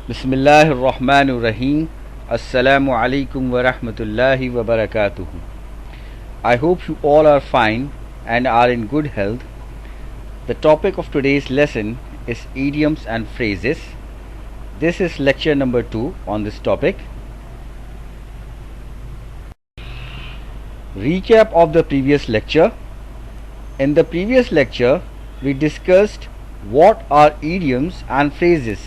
Bismillahir Rahmanir Rahim. Assalamu alaikum wa rahmatullahi wa barakatuh. I hope you all are fine and are in good health. The topic of today's lesson is idioms and phrases. This is lecture number 2 on this topic. Recap of the previous lecture. In the previous lecture, we discussed what are idioms and phrases.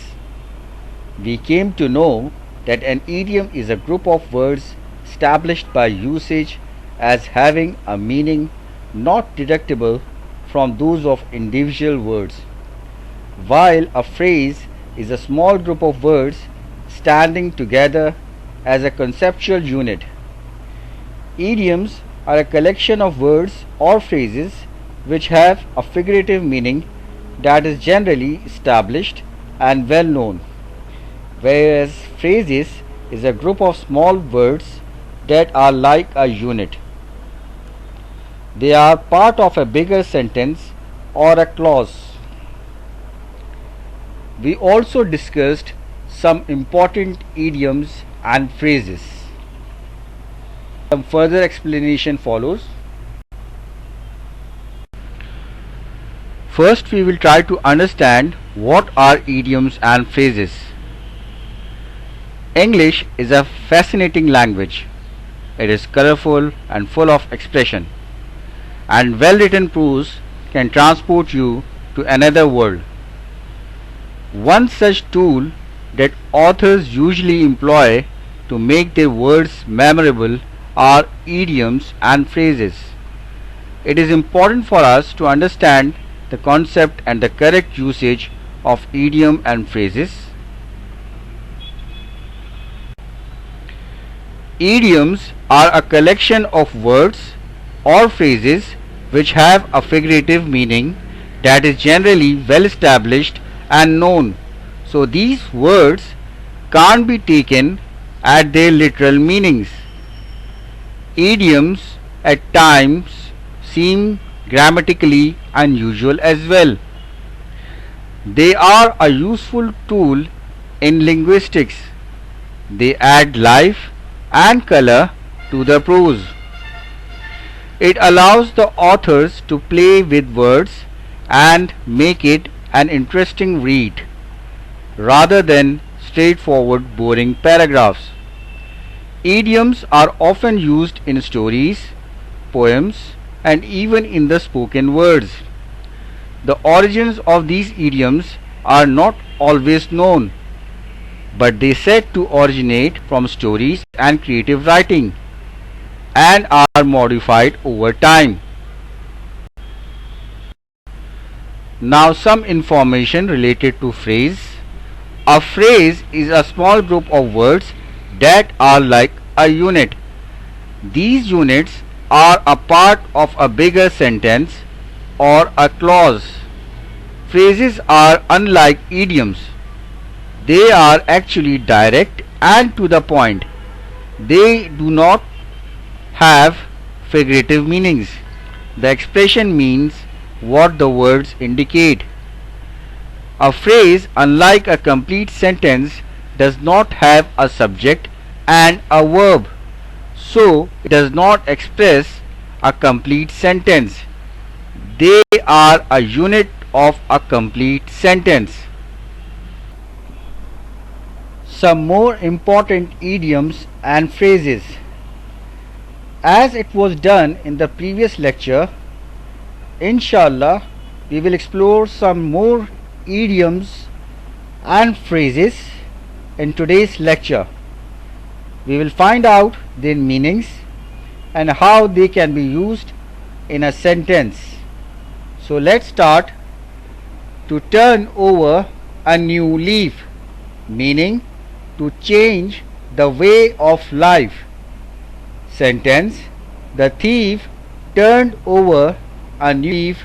We came to know that an idiom is a group of words established by usage as having a meaning not deductible from those of individual words, while a phrase is a small group of words standing together as a conceptual unit. Idioms are a collection of words or phrases which have a figurative meaning that is generally established and well known, whereas phrases is a group of small words that are like a unit. They are part of a bigger sentence or a clause. We also discussed some important idioms and phrases. Some further explanation follows. First, we will try to understand what are idioms and phrases. English is a fascinating language. It is colorful and full of expression, and well-written prose can transport you to another world. One such tool that authors usually employ to make their words memorable are idioms and phrases. It is important for us to understand the concept and the correct usage of idiom and phrases. Idioms are a collection of words or phrases which have a figurative meaning that is generally well established and known. So these words can't be taken at their literal meanings. Idioms at times seem grammatically unusual as well. They are a useful tool in linguistics. They add life and color to the prose. It allows the authors to play with words and make it an interesting read rather than straightforward boring paragraphs. Idioms are often used in stories, poems, and even in the spoken words. The origins of these idioms are not always known, but they said to originate from stories and creative writing and are modified over time. Now some information related to phrase. A phrase is a small group of words that are like a unit. These units are a part of a bigger sentence or a clause. Phrases are unlike idioms. They are actually direct and to the point. They do not have figurative meanings. The expression means what the words indicate. A phrase, unlike a complete sentence, does not have a subject and a verb, so it does not express a complete sentence. They are a unit of a complete sentence. Some more important idioms and phrases. As it was done in the previous lecture, inshallah we will explore some more idioms and phrases in today's lecture. We will find out their meanings and how they can be used in a sentence. So let's start. To turn over a new leaf, meaning to change the way of life. Sentence: the thief turned over a new leaf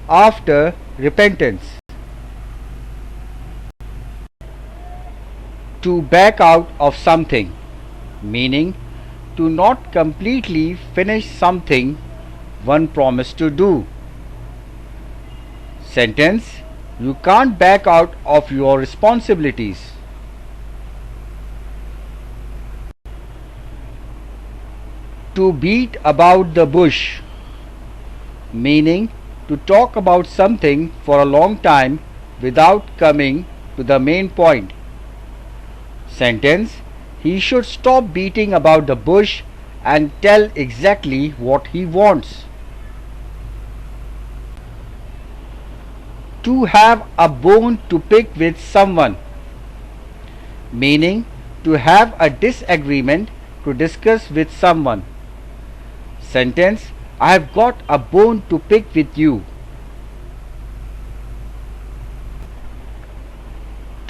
after repentance. To back out of something, meaning to not completely finish something one promised to do. Sentence: you can't back out of your responsibilities. To beat about the bush, meaning to talk about something for a long time without coming to the main point. Sentence: he should stop beating about the bush and tell exactly what he wants. To have a bone to pick with someone, meaning to have a disagreement to discuss with someone. Sentence: I have got a bone to pick with you.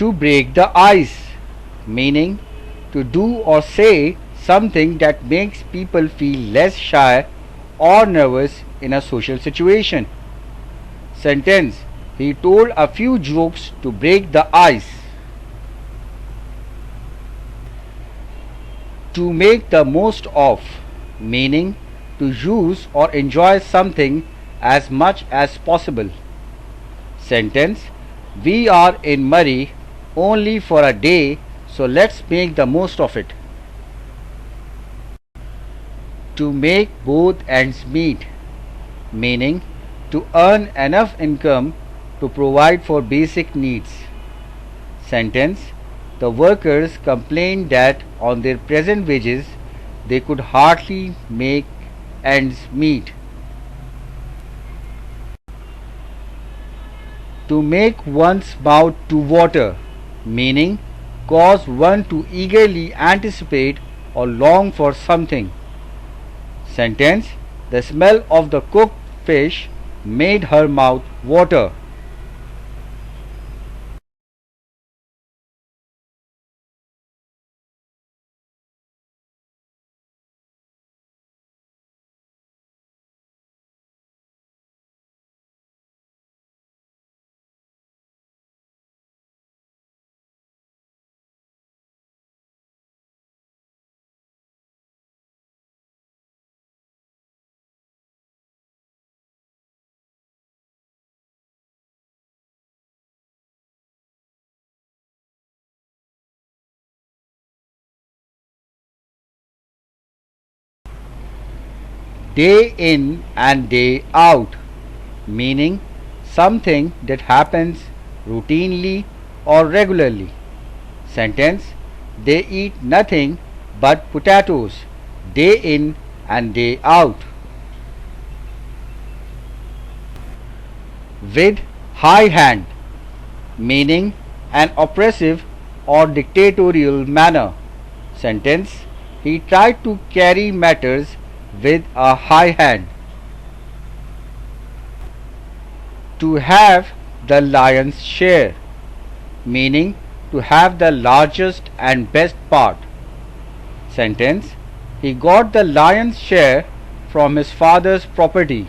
To break the ice, meaning to do or say something that makes people feel less shy or nervous in a social situation. Sentence: he told a few jokes to break the ice. To make the most of, meaning to use or enjoy something as much as possible. Sentence: we are in Murray only for a day, so let's make the most of it. To make both ends meet, meaning to earn enough income to provide for basic needs. Sentence: the workers complained that on their present wages they could hardly make ends meet. To make one's mouth to water, meaning cause one to eagerly anticipate or long for something. Sentence: the smell of the cooked fish made her mouth water. Day in and day out, meaning something that happens routinely or regularly. Sentence: they eat nothing but potatoes day in and day out. With high hand, meaning an oppressive or dictatorial manner. Sentence: he tried to carry matters with a high hand. To have the lion's share, meaning to have the largest and best part. Sentence: he got the lion's share from his father's property.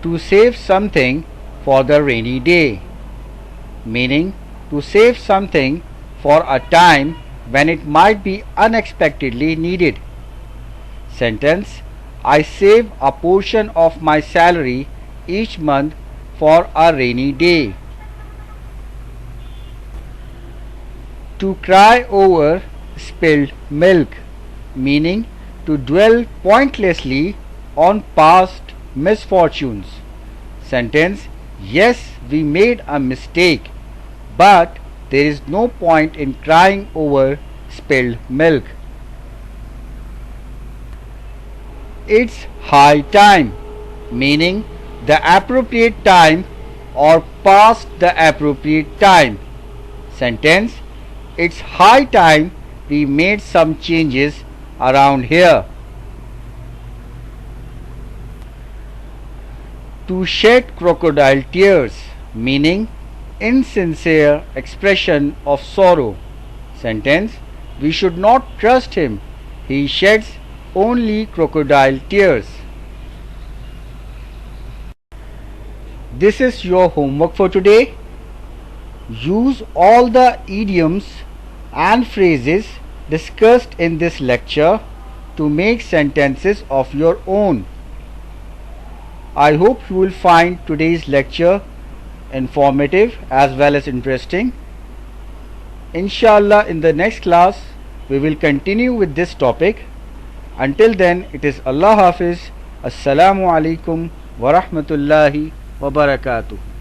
To save something for the rainy day, meaning to save something for a time when it might be unexpectedly needed. Sentence: I save a portion of my salary each month for a rainy day. To cry over spilled milk, meaning to dwell pointlessly on past misfortunes. Sentence: yes, we made a mistake, but there is no point in crying over spilled milk. It's high time, meaning the appropriate time or past the appropriate time. Sentence: it's high time we made some changes around here. To shed crocodile tears, meaning insincere expression of sorrow. Sentence: we should not trust him, he sheds only crocodile tears. This is your homework for today. Use all the idioms and phrases discussed in this lecture to make sentences of your own. I hope you will find today's lecture informative as well as interesting. Inshallah, in the next class we will continue with this topic. Until then, it is Allah Hafiz. Assalamu alaikum wa rahmatullahi wa barakatuh.